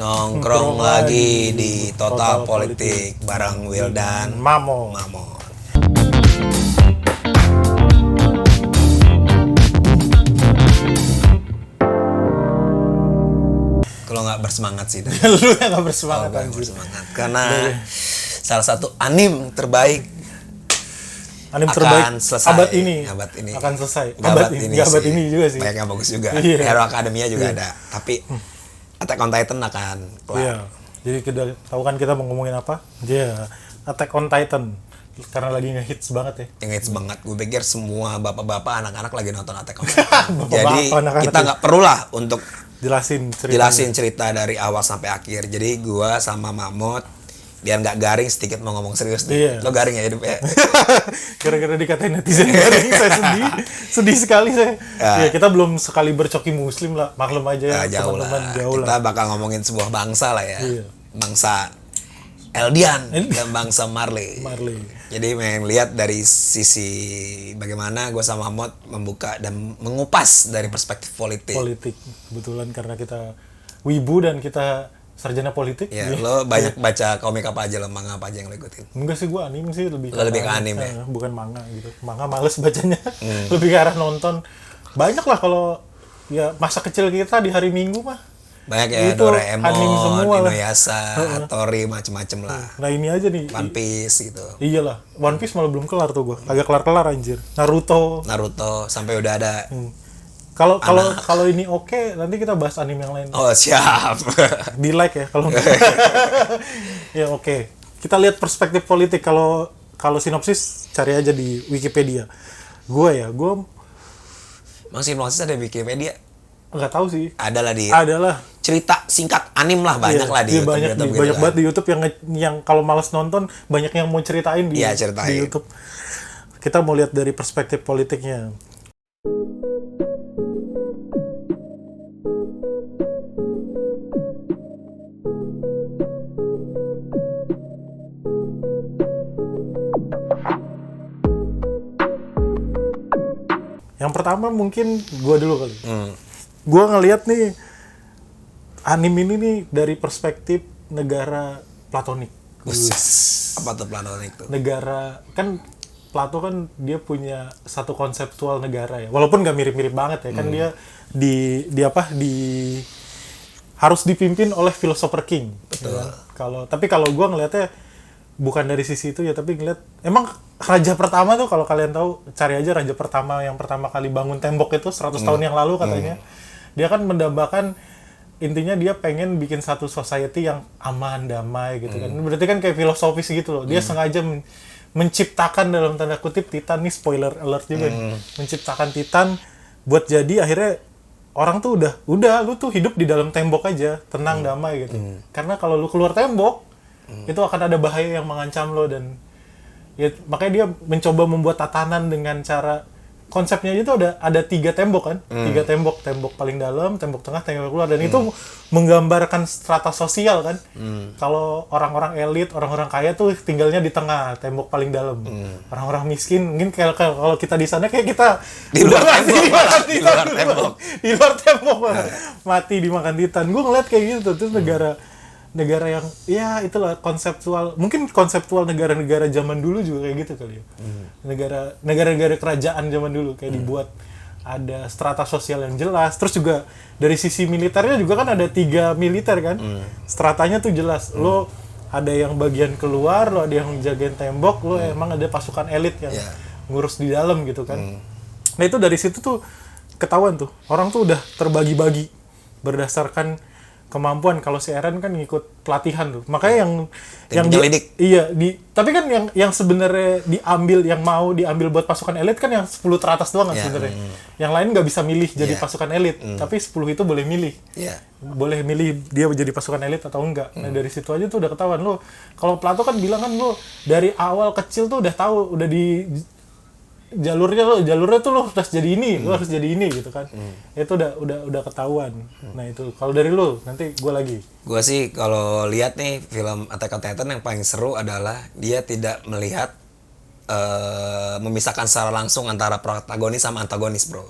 Nongkrong lagi di Total Politik bareng Wildan Mamo. Kalau nggak bersemangat sih. Lu yang gak bersemangat Nggak anjir. bersemangat karena salah satu anim terbaik Anime akan terbaik selesai. abad ini akan selesai. Abad ini juga sih. Banyak yang bagus juga. Iya. Hero Academia juga ada. Tapi Attack on Titan akan kelar. Iya. Jadi kita tahu kan kita mau ngomongin apa? Dia Attack on Titan karena lagi nge-hits banget ya. Yang hits banget. Gue pikir semua bapak-bapak, anak-anak lagi nonton Attack on Titan. Bapak-bapak, Jadi anak-anak kita ya. nggak perlu lah untuk Jelasin cerita dari awal sampai akhir. Jadi gue sama Mamut biar nggak garing sedikit mau ngomong serius nih. Iya. Lo garing ya hidup ya? Gara-gara dikatain netizen garing, saya sedih sekali saya. Ya kita belum sekali bercoki muslim lah, maklum aja ya, Jauh teman-teman, lah. jauh Kita lah. bakal ngomongin sebuah bangsa lah ya. Iya. Bangsa Eldian dan bangsa Marley. Marley. Jadi main lihat dari sisi bagaimana gue sama Mahmud membuka dan mengupas dari perspektif politik. Kebetulan karena kita wibu dan kita sarjana politik. Ya, lo banyak baca komik apa aja, lo manga apa aja yang lo ikutin? Enggak sih, gua anime sih lebih Lo lebih ke anime ya? bukan manga gitu. Manga males bacanya. Lebih ke arah nonton. Banyak lah kalau ya masa kecil kita di hari Minggu mah. Banyak ya, Itu Doraemon, anime semua lah. Inuyasha, Hattori, macem-macem lah. Nah, ini aja nih. One Piece gitu. Iyalah, One Piece malah belum kelar tuh gua. Kagak kelar-kelar anjir. Naruto. Sampai udah ada. Kalau ini oke, nanti kita bahas anime yang lain. Oh, siap. Di like ya kalau ya oke. Kita lihat perspektif politik. Kalau sinopsis cari aja di Wikipedia. Gue Emang sinopsis ada di Wikipedia? nggak tahu sih. Adalah cerita singkat anim lah, banyak lah di YouTube. Banyak gitu banget di YouTube yang kalau malas nonton banyak yang mau ceritain di YouTube. Kita mau lihat dari perspektif politiknya. Yang pertama mungkin gua dulu kali. Gua ngelihat nih anime ini nih dari perspektif negara platonik. Apa tuh platonik tuh? Negara kan Plato kan dia punya satu konseptual negara ya. Walaupun nggak mirip-mirip banget ya, kan dia harus dipimpin oleh philosopher king. Betul. Ya. Tapi kalau gua ngelihatnya bukan dari sisi itu ya, tapi ngeliat emang raja pertama tuh, kalau kalian tahu cari aja raja pertama yang pertama kali bangun tembok itu 100 tahun yang lalu katanya. Dia kan mendambakan intinya dia pengen bikin satu society yang aman, damai gitu kan. Berarti kan kayak filosofis gitu loh. Dia sengaja menciptakan dalam tanda kutip Titan, nih spoiler alert juga nih. Menciptakan Titan buat jadi akhirnya orang tuh udah lu tuh hidup di dalam tembok aja, tenang, damai gitu. Karena kalau lu keluar tembok itu akan ada bahaya yang mengancam lo, dan ya makanya dia mencoba membuat tatanan dengan cara konsepnya itu ada 3 tembok kan, 3 tembok paling dalam, tembok tengah, tembok keluar, dan itu menggambarkan strata sosial kan. Kalau orang-orang elit, orang-orang kaya tuh tinggalnya di tengah, tembok paling dalam. Orang-orang miskin mungkin kalau kita di sana kayak kita Di luar tembok malah, di luar tembok malah. Mati dimakan Titan. Gue ngeliat kayak gitu tuh negara yang ya itulah mungkin konseptual negara-negara zaman dulu juga kayak gitu kali ya. Negara-negara kerajaan zaman dulu kayak dibuat ada strata sosial yang jelas, terus juga dari sisi militernya juga kan ada 3 militer kan. Stratanya tuh jelas. Lo ada yang bagian keluar, lo ada yang jagain tembok, lo emang ada pasukan elit yang ngurus di dalam gitu kan. Nah itu dari situ tuh ketahuan tuh orang tuh udah terbagi-bagi berdasarkan kemampuan. Kalau si Eren kan ngikut pelatihan tuh, makanya tapi kan yang sebenarnya mau diambil buat pasukan elit kan yang 10 teratas doang kan sebenarnya. Yang lain nggak bisa milih jadi pasukan elit, tapi 10 itu boleh milih. Boleh milih dia menjadi pasukan elit atau enggak. Nah dari situ aja tuh udah ketahuan lo. Kalau Plato kan bilang kan lo dari awal kecil tuh udah tahu, udah di jalurnya tuh lo harus jadi ini, lo harus jadi ini gitu kan. Itu udah ketahuan. Nah itu kalau dari lo, nanti gue lagi. Gue sih kalau lihat nih film Attack on Titan yang paling seru adalah dia tidak melihat memisahkan secara langsung antara protagonis sama antagonis, bro.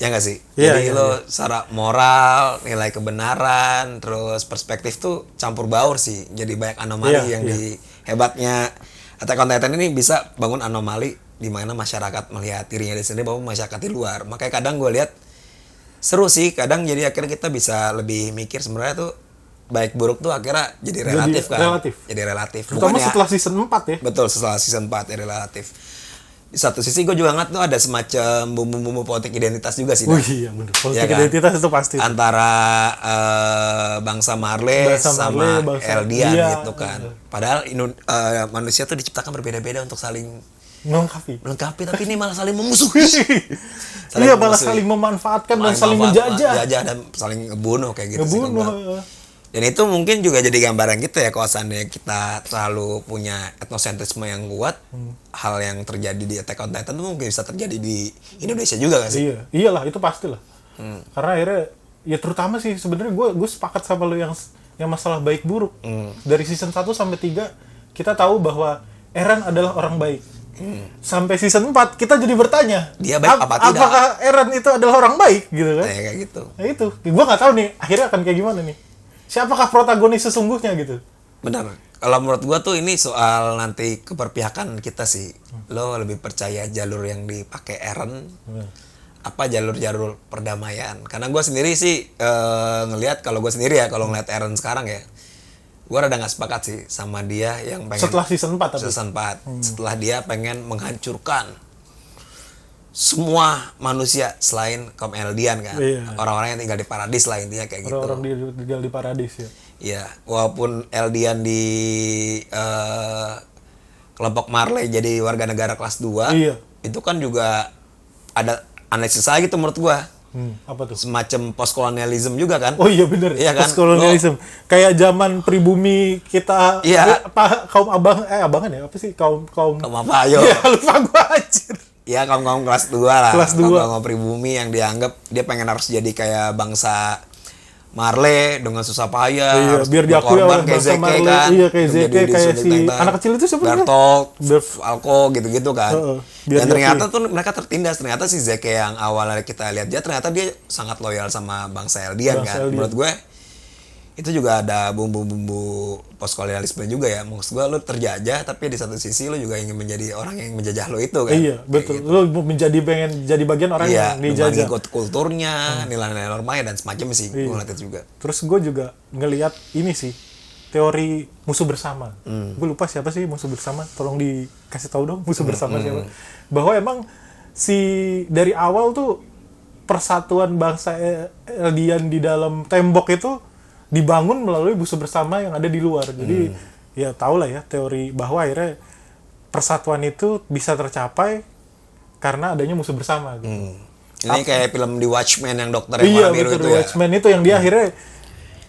Ya nggak sih? Iya, Jadi iya, lo secara moral, nilai kebenaran, terus perspektif tuh campur baur sih. Jadi banyak anomali Iya, yang iya. di hebatnya Attack on Titan ini bisa bangun anomali di mana masyarakat melihat dirinya di sendiri bahwa masyarakat di luar. Makanya kadang gue lihat seru sih. Kadang jadi akhirnya kita bisa lebih mikir sebenarnya tuh baik buruk tuh akhirnya jadi relatif kan. relatif. Jadi relatif. Terutama Bukannya- setelah season 4 ya. Betul, setelah season 4 ya relatif. Di satu sisi gue juga ngeliat tuh ada semacam bumbu-bumbu politik identitas juga sih. Oh Dan. iya bener. Politik Iya kan? identitas itu pasti. Antara bangsa Marley Bangsa sama Marley, bangsa- Eldian iya, gitu kan. Padahal manusia tuh diciptakan berbeda-beda untuk saling Melengkapi. melengkapi, tapi ini malah saling memusuhi. Iya malah saling memanfaatkan dan saling menjajah. dan saling ngebunuh kayak gitu sih. Ngebunuh. Gua. Dan itu mungkin juga jadi gambaran kita ya, kalau seandainya kita terlalu punya etnosentrisme yang kuat, hal yang terjadi di Attack on Titan itu mungkin bisa terjadi di Indonesia juga gak sih? Iya, iyalah itu pastilah. Karena akhirnya ya terutama sih sebenarnya gue sepakat sama lo yang masalah baik buruk. Dari season 1 sampai 3 kita tahu bahwa Eren adalah orang baik. Sampai season 4 kita jadi bertanya, Dia baik apa tidak? apakah Eren itu adalah orang baik gitu kan? Kayak gitu. Nah itu, gue nggak tahu nih akhirnya akan kayak gimana nih. Siapakah protagonis sesungguhnya gitu? Benar. Kalau menurut gua tuh ini soal nanti keberpihakan kita sih. Lo lebih percaya jalur yang dipakai Eren apa jalur-jalur perdamaian? Karena gua sendiri sih ngelihat, kalau gua sendiri ya, kalau ngeliat Eren sekarang ya, gua rada nggak sepakat sih sama dia yang pengen Setelah season 4 tapi. season 4. Setelah dia pengen menghancurkan semua manusia selain kaum Eldian kan. Iya. Orang-orang yang tinggal di paradis lah intinya kayak gitu. Orang-orang tinggal di paradis ya. Iya, walaupun Eldian di kelompok Marley jadi warga negara kelas 2, Iya. itu kan juga ada analisis lagi tuh menurut gua. Apa tuh? Semacam postkolonialisme juga kan? Oh iya bener, Iya kan? postkolonialisme. Kayak zaman pribumi kita, Iya. kaum abangan ya, apa sih? Kaum Kaum apa, ayo? Iya, lupa gua anjir. Ya kaum-kaum kelas 2 lah. Kelas 2. Kaum pribumi yang dianggap dia pengen harus jadi kayak bangsa Marley dengan susah payah, Iya, harus biar diakui berkorban oleh kayak bangsa Zeke Marley. kan. Iya, kayak Untuk Zeke, jadi kayak Sonic si Titan. anak kecil itu siapa namanya? Bertolt, Berf- Falco gitu-gitu kan. biar Dan diakui. ternyata tuh mereka tertindas. Ternyata si Zeke yang awalnya kita lihat dia, ternyata dia sangat loyal sama bangsa Eldian Bangsa kan. Eldian. Menurut gue itu juga ada bumbu-bumbu postkolonialisme juga ya. Maksud gue lu terjajah, tapi di satu sisi lu juga ingin menjadi orang yang menjajah lu itu kan. Iya, betul. Lu pengen jadi bagian orang Iya, yang dijajah. mengikut kulturnya, nilai-nilai normanya dan semacam sih. Gue ngeliat itu juga. Terus gue juga ngelihat ini sih, teori musuh bersama. Gue lupa siapa sih musuh bersama. Tolong dikasih tahu dong musuh bersama siapa. Bahwa emang dari awal tuh persatuan bangsa Eldian di dalam tembok itu dibangun melalui musuh bersama yang ada di luar. Jadi ya tau lah ya teori bahwa akhirnya persatuan itu bisa tercapai karena adanya musuh bersama gitu. Ini kayak film The Watchmen yang dokter yang Iya warna biru betul, itu The ya. Watchmen itu yang dia akhirnya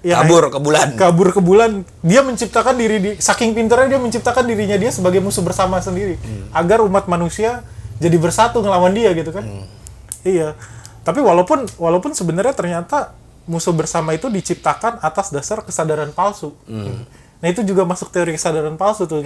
Kabur ke bulan. kabur ke bulan. Dia menciptakan saking pintarnya dia menciptakan dirinya dia sebagai musuh bersama sendiri agar umat manusia jadi bersatu ngelawan dia gitu kan. Iya. Tapi walaupun sebenarnya ternyata musuh bersama itu diciptakan atas dasar kesadaran palsu. Nah itu juga masuk teori kesadaran palsu tuh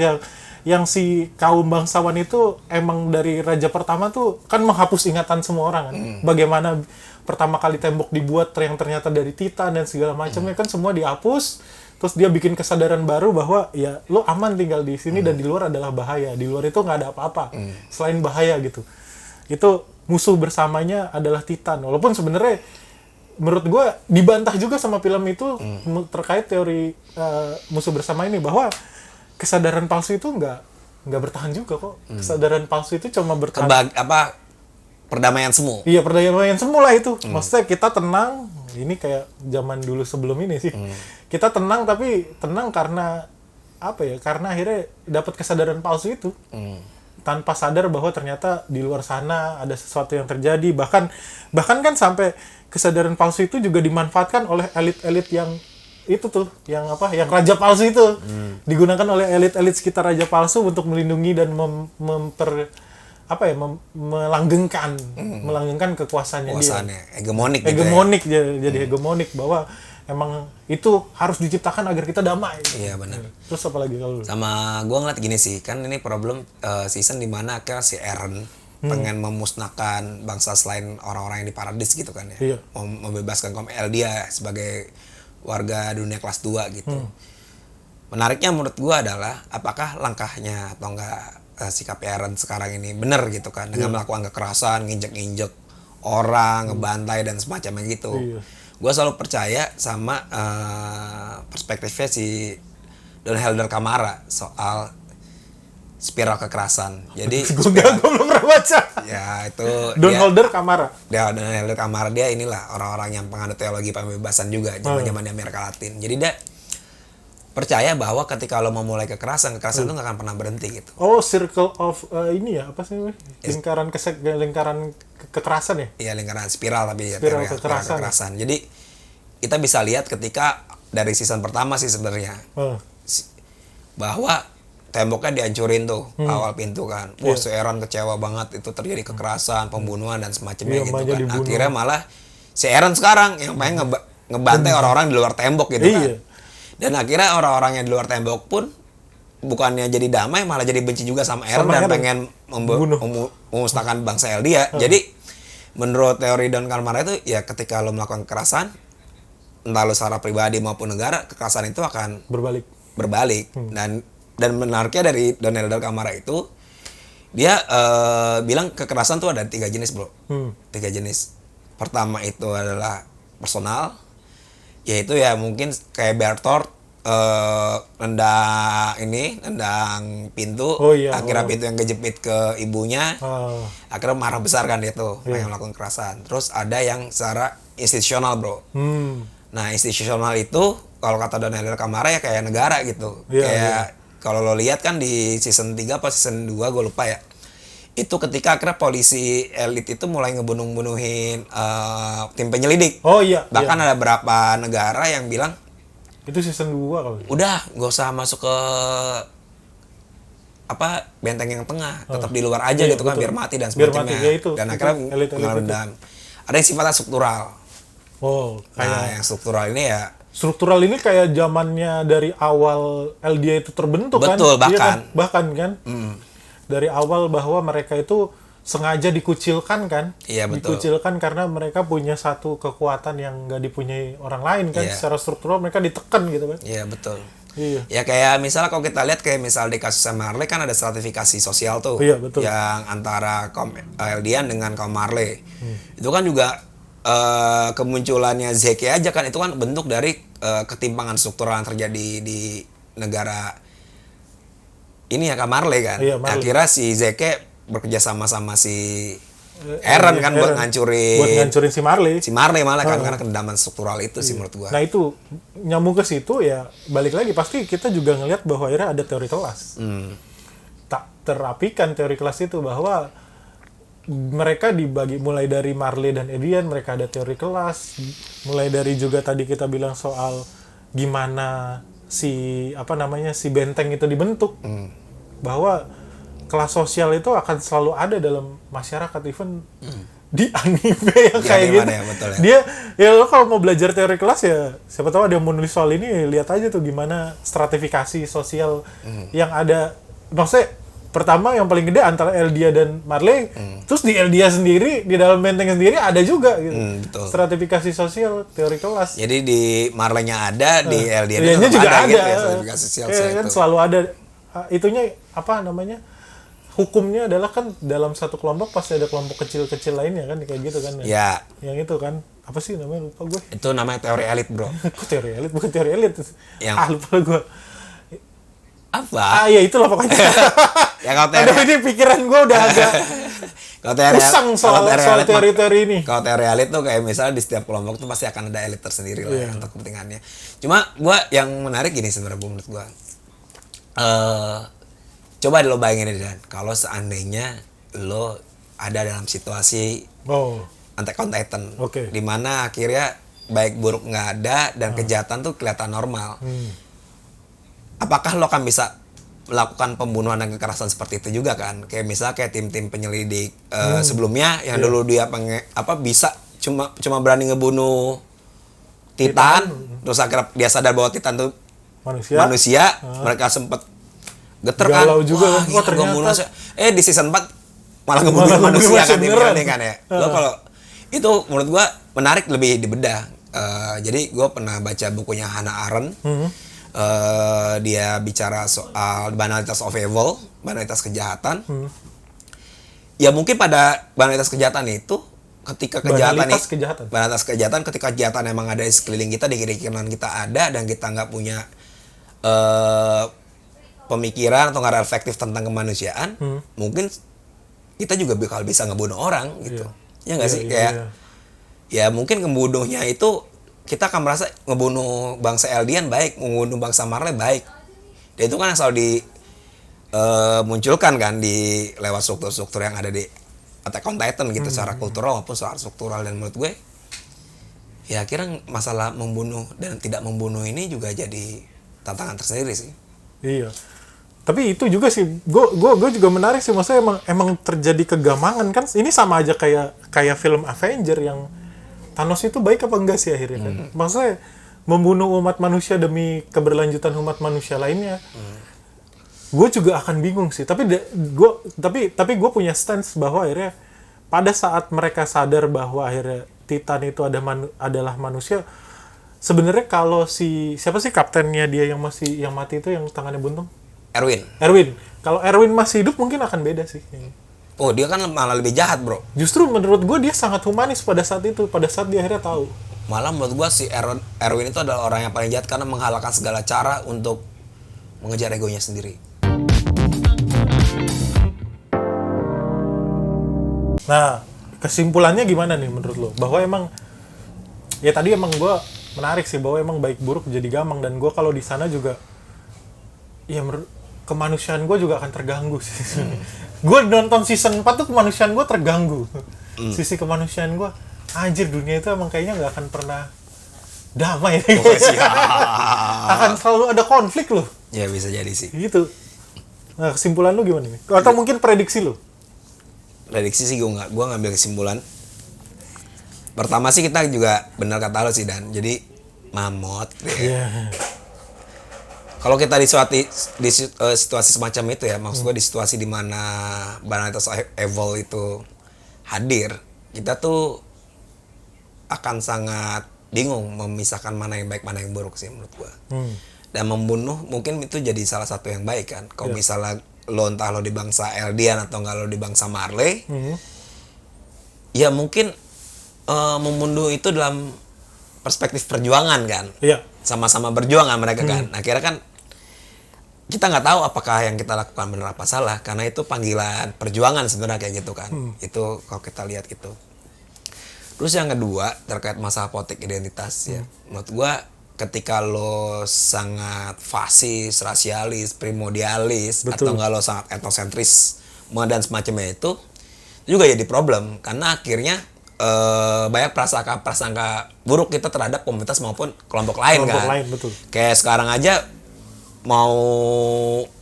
yang si kaum bangsawan itu emang dari raja pertama tuh kan menghapus ingatan semua orang kan. Bagaimana pertama kali tembok dibuat yang ternyata dari Titan dan segala macamnya kan semua dihapus. Terus dia bikin kesadaran baru bahwa ya lo aman tinggal di sini dan di luar adalah bahaya. Di luar itu nggak ada apa-apa selain bahaya gitu. Itu musuh bersamanya adalah Titan. Walaupun sebenarnya menurut gue dibantah juga sama film itu terkait teori musuh bersama ini bahwa kesadaran palsu itu nggak bertahan juga kok. Kesadaran palsu itu cuma bertahan. Perdamaian semu. Iya perdamaian semula itu. Maksudnya kita tenang. Ini kayak zaman dulu sebelum ini sih. Kita tenang tapi tenang karena apa ya? Karena akhirnya dapat kesadaran palsu itu. Tanpa sadar bahwa ternyata di luar sana ada sesuatu yang terjadi. Bahkan kan sampai kesadaran palsu itu juga dimanfaatkan oleh elit-elit yang itu tuh, yang raja palsu itu digunakan oleh elit-elit sekitar raja palsu untuk melindungi dan melanggengkan kekuasaannya dia. Hegemonik gitu ya. Jadi hegemonik bahwa emang itu harus diciptakan agar kita damai. Iya benar. Terus apa lagi kalau Sama gue ngeliat gini sih, kan ini problem season dimana akhirnya si Eren pengen memusnahkan bangsa selain orang-orang yang di Paradis gitu kan ya. Iya. Membebaskan kaum Eldia sebagai warga dunia kelas 2 gitu. Menariknya menurut gua adalah apakah langkahnya atau enggak sikap Eren sekarang ini benar gitu kan dengan melakukan kekerasan, nginjek-injek orang, ngebantai dan semacamnya gitu. Gua selalu percaya sama perspektifnya si Don Helder Camara soal spiral kekerasan. Jadi gue belum pernah baca. Ya itu Don Helder Camara. Don Helder Camara dia inilah orang-orang yang penganut teologi pembebasan juga zaman-zaman di Amerika Latin. Jadi dia percaya bahwa ketika lo memulai kekerasan itu nggak akan pernah berhenti gitu. Oh, circle of ini ya, apa sih namanya? Lingkaran kekerasan ya? Iya, lingkaran spiral tapi spiral ya, kekerasan. Jadi kita bisa lihat ketika dari season pertama sih sebenarnya bahwa temboknya dihancurin tuh awal pintu kan. Wah, si Eren kecewa banget itu terjadi kekerasan, pembunuhan dan semacamnya gitu kan. Dibunuh. Akhirnya malah si Eren sekarang yang pengen ngebantai orang-orang di luar tembok gitu kan. Dan akhirnya orang-orang yang di luar tembok pun bukannya jadi damai malah jadi benci juga sama Eren dan pengen memusnahkan bangsa Eldia. Jadi menurut teori Don Camara itu ya ketika lo melakukan kekerasan entah lo secara pribadi maupun negara, kekerasan itu akan berbalik. Dan menariknya dari Don Helder Camara itu dia bilang kekerasan tuh ada 3 jenis bro. 3 jenis. Pertama itu adalah personal, yaitu ya mungkin kayak Bertolt nendang pintu, akhirnya pintu yang kejepit ke ibunya, akhirnya marah besar kan dia tuh pengen melakukan kekerasan. Terus ada yang secara institusional bro. Nah institusional itu kalau kata Don Helder Camara ya kayak negara gitu, kalau lo lihat kan di season 3 apa season 2 gue lupa ya, itu ketika akhirnya polisi elit itu mulai ngebunuh-bunuhin tim penyelidik. Bahkan ada beberapa negara yang bilang itu season 2 kalau udah gak usah masuk ke benteng yang tengah, tetap di luar aja gitu kan, biar mati dan semacamnya. Dan akhirnya mengalami ada yang sifatnya struktural. Yang struktural ini ya struktural ini kayak zamannya dari awal LDA itu terbentuk. Betul, kan? Bahkan kan dari awal bahwa mereka itu sengaja dikucilkan kan? Iya, betul. Dikucilkan karena mereka punya satu kekuatan yang nggak dipunyai orang lain kan? Secara struktural mereka ditekan gitu kan? Iya, betul. Ya kayak misalnya kalau kita lihat kayak misal di kasus Marley kan ada stratifikasi sosial tuh. Betul. Yang antara kaum Eldian dengan kaum Marley. Itu kan juga kemunculannya Zeke aja kan itu kan bentuk dari ketimpangan struktural yang terjadi di negara ini ya, Marley kan. Akhirnya si Zeke bekerja sama si Eren kan buat ngancurin si Marley malah kan karena kedendaman struktural itu sih menurut gua. Nah itu nyambung ke situ ya, balik lagi pasti kita juga ngelihat bahwa akhirnya ada teori kelas. Tak terapikan teori kelas itu bahwa mereka dibagi mulai dari Marley dan Edian, mereka ada teori kelas, mulai dari juga tadi kita bilang soal gimana si benteng itu dibentuk, bahwa kelas sosial itu akan selalu ada dalam masyarakat, even di anime yang kayak gitu. Dia lo kalau mau belajar teori kelas ya siapa tahu ada yang mau nulis soal ini, lihat aja tuh gimana stratifikasi sosial yang ada. Maksudnya pertama yang paling gede antara Eldia dan Marley, terus di Eldia sendiri di dalam benteng sendiri ada juga gitu. Stratifikasi sosial teori kelas. Jadi di Marley-nya ada, di Eldia juga ada gitu ya, stratifikasi sosial kan itu. Selalu ada itunya hukumnya adalah kan dalam satu kelompok pasti ada kelompok kecil-kecil lainnya kan kayak gitu kan. Ya. Yang itu kan apa sih namanya, lupa gue. Itu namanya teori elit, bro. Kok teori elit? Bukan teori elit. Lupa gue. Apa? Ya itulah pokoknya. Ya kalau teori. Aduh, ini pikiran gue udah agak usang soal teori-teori ini. Kalau teori elit tuh kayak misalnya di setiap kelompok tuh pasti akan ada elit tersendiri lah untuk kepentingannya. Cuma gue yang menarik gini sebenarnya menurut gue. Coba lo bayangin deh Dan, kalau seandainya lo ada dalam situasi Attack on Titan, di mana akhirnya baik buruk nggak ada dan kejahatan tuh kelihatan normal. Apakah lo akan bisa melakukan pembunuhan dan kekerasan seperti itu juga kan? Kayak misalnya kayak tim-tim penyelidik sebelumnya yang dulu dia bisa cuma berani ngebunuh Titan, terus akhirnya dia sadar bahwa Titan tuh manusia. Mereka sempet geter kan, juga. Wah ternyata di season 4 malah ngebunuh Malah ngebunuh manusia kan beneran. ini kan ya. Gue kalau itu menurut gue menarik lebih dibedah. Jadi gue pernah baca bukunya Hannah Arendt. Dia bicara soal banalitas of evil, banalitas kejahatan. Ya mungkin pada banalitas kejahatan itu ketika banalitas kejahatan ketika kejahatan emang ada di sekeliling kita, di kiri kanan kita ada, dan kita nggak punya pemikiran atau nggak reflektif tentang kemanusiaan, mungkin kita juga bakal bisa ngebunuh orang gitu. Ya nggak sih? Kayak ya mungkin pembunuhnya itu kita akan merasa ngebunuh bangsa Eldian baik, ngebunuh bangsa Marley baik. Dan itu kan yang selalu munculkan kan di lewat struktur-struktur yang ada di Attack on Titan gitu, secara kultural maupun secara struktural. Dan menurut gue ya akhirnya masalah membunuh dan tidak membunuh ini juga jadi tantangan tersendiri sih. Iya. Tapi itu juga sih, gue juga menarik sih, maksudnya emang terjadi kegamangan kan. Ini sama aja kayak film Avenger yang Thanos itu baik apa enggak sih akhirnya kan? Maksudnya membunuh umat manusia demi keberlanjutan umat manusia lainnya. Gue juga akan bingung sih. Tapi gue punya stance bahwa akhirnya pada saat mereka sadar bahwa akhirnya Titan itu adalah manusia. Sebenarnya kalau siapa sih kaptennya dia yang mati itu yang tangannya buntung? Erwin. Kalau Erwin masih hidup mungkin akan beda sih. Oh, dia kan malah lebih jahat, bro. Justru menurut gue dia sangat humanis pada saat itu, pada saat dia akhirnya tahu. Malah menurut gue si Erwin itu adalah orang yang paling jahat karena menghalalkan segala cara untuk mengejar egonya sendiri. Nah, kesimpulannya gimana nih menurut lo? Bahwa emang ya tadi emang gue menarik sih bahwa emang baik buruk jadi gamang, dan gue kalau di sana juga ya kemanusiaan gue juga akan terganggu sih. Gue nonton season 4 tuh kemanusiaan gue terganggu. Sisi kemanusiaan gue, anjir, dunia itu emang kayaknya nggak akan pernah damai. Akan selalu ada konflik loh. Ya bisa jadi sih. Gitu. Nah, kesimpulan lu gimana nih? Atau mungkin prediksi lu? Prediksi sih gue ngambil kesimpulan. Pertama sih kita juga benar kata lo sih, Dan. Jadi mamot. Yeah. Kalau kita di situasi semacam itu ya, maksud gue di situasi di mana banalitas evil itu hadir, kita tuh akan sangat bingung memisahkan mana yang baik mana yang buruk sih menurut gue. Dan membunuh mungkin itu jadi salah satu yang baik kan. Kalau misalnya entah lo di bangsa Eldian atau nggak lo di bangsa Marley, ya mungkin membunuh itu dalam perspektif perjuangan kan. Iya. Sama-sama berjuang kan mereka kan. Akhirnya kan kita nggak tahu apakah yang kita lakukan benar apa salah, karena itu panggilan perjuangan sebenarnya kayak gitu kan. Itu kalau kita lihat itu. Terus yang kedua terkait masalah politik identitas ya, menurut gua ketika lo sangat fasis, rasialis, primordialis, atau nggak lo sangat etnosentris dan semacamnya itu juga jadi problem, karena akhirnya banyak prasangka buruk kita terhadap komunitas maupun kelompok lain kan. Betul. Kayak sekarang aja mau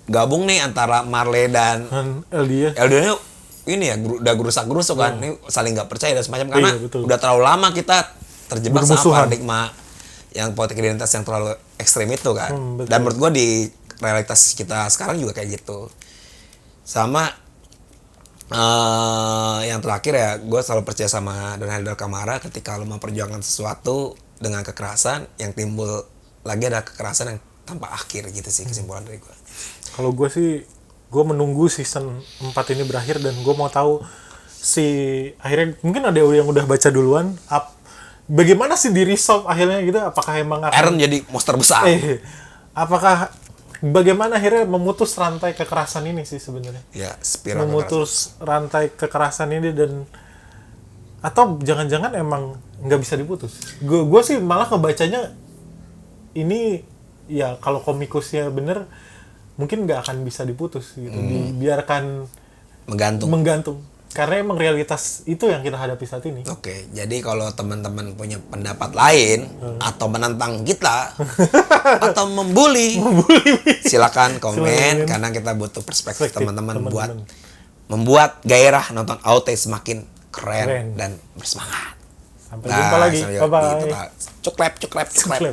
gabung nih antara Marley dan Eldian ini ya udah gerusak-gerusuk kan, ini saling nggak percaya dan semacam, karena udah terlalu lama kita terjebak sama paradigma yang politik identitas yang terlalu ekstrim itu kan. Dan menurut gue di realitas kita sekarang juga kayak gitu. Sama yang terakhir ya, gue selalu percaya sama Donald Kamara, ketika lo memperjuangkan sesuatu dengan kekerasan, yang timbul lagi ada kekerasan yang tanpa akhir gitu sih kesimpulan dari gue. Kalau gue sih, gue menunggu season 4 ini berakhir, dan gue mau tahu akhirnya mungkin ada yang udah baca duluan, bagaimana sih di resolve akhirnya gitu, apakah emang akan Eren jadi monster besar. Apakah bagaimana akhirnya memutus rantai kekerasan ini sih sebenarnya? Ya, spiral memutus rantai kekerasan ini, dan atau jangan-jangan emang nggak bisa diputus. Gue sih malah ngebacanya ini ya, kalau komikusnya bener mungkin nggak akan bisa diputus gitu, dibiarkan menggantung. Karena emang realitas itu yang kita hadapi saat ini. Oke, jadi kalau teman-teman punya pendapat lain atau menentang kita atau membuli, silakan komen, karena kita butuh perspektif teman-teman buat membuat gairah nonton AOT semakin keren dan bersemangat. Sampai jumpa lagi. Bye-bye. Cuklep.